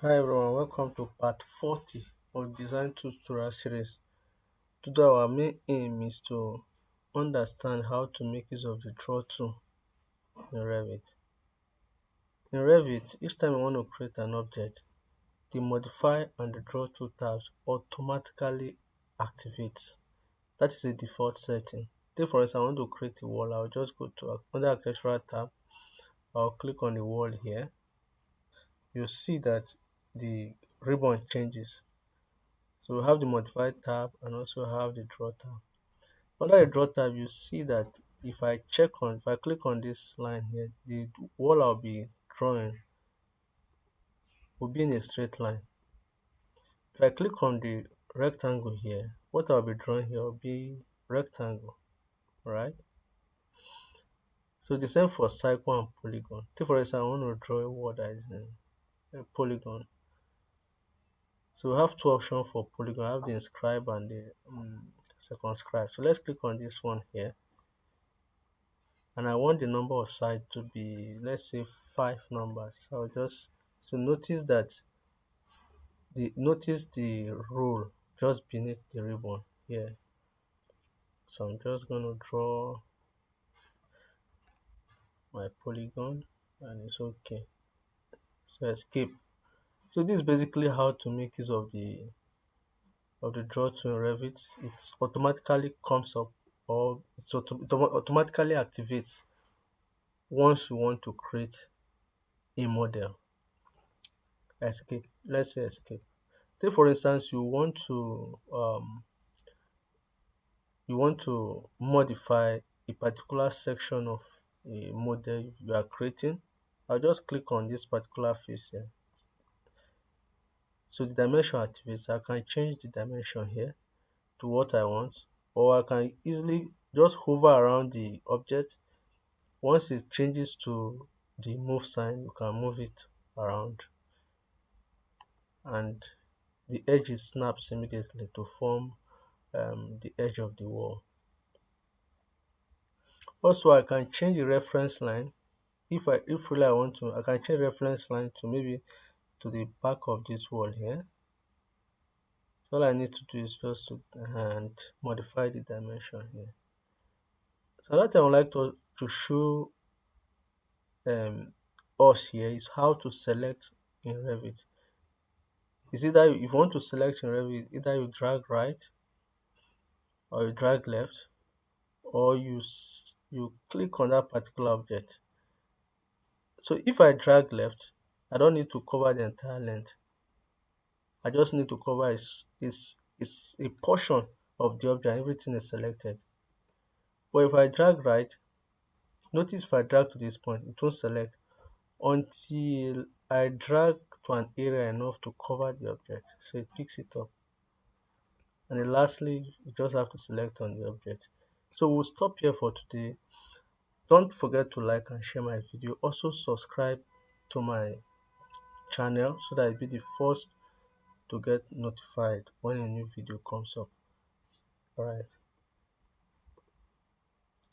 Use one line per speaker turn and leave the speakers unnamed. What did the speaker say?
Hi everyone, welcome to part 40 of Design Tutorial series. Today our main aim is to understand how to make use of the Draw tool in Revit. In Revit, each time you want to create an object, the Modify and the Draw tool tabs automatically activate. That is a default setting. Take for instance, I want to create a wall. I'll just go to under Architectural tab. I'll click on the wall here. You'll see that the ribbon changes. So we have the modify tab and also have the draw tab. Under the draw tab, you see that if I click on this line here, the wall I'll be drawing will be in a straight line. If I click on the rectangle here, what I'll be drawing here will be rectangle, right? So the same for cycle and polygon. Take for example, I want to draw a wall that is in a polygon. So we have two options for polygon. I have the inscribe and the circumscribe. So let's click on this one here. And I want the number of sides to be, let's say, 5 numbers. So I'll just notice the rule just beneath the ribbon here. So I'm just going to draw my polygon and it's okay. So escape. So this is basically how to make use of the draw tool in Revit. It automatically comes up, or it automatically activates once you want to create a model. Escape. Let's say escape. Take for instance, you want to modify a particular section of a model you are creating. I'll just click on this particular face here. So the dimension activates. I can change the dimension here to what I want, or I can easily just hover around the object. Once it changes to the move sign, you can move it around and the edge snaps immediately to form the edge of the wall. Also, I can change the reference line. If really I want to, I can change reference line to maybe to the back of this wall here. So all I need to do is just to modify the dimension here. So another thing I would like to show us here is how to select in Revit. Is either if you want to select in Revit, either you drag right or you drag left, or you click on that particular object. So if I drag left, I don't need to cover the entire length. I just need to cover is a portion of the object, everything is selected. But if I drag right, notice if I drag to this point, it won't select until I drag to an area enough to cover the object. So it picks it up. And then lastly, you just have to select on the object. So we'll stop here for today. Don't forget to like and share my video. Also subscribe to my channel so that you'll be the first to get notified when a new video comes up. Alright.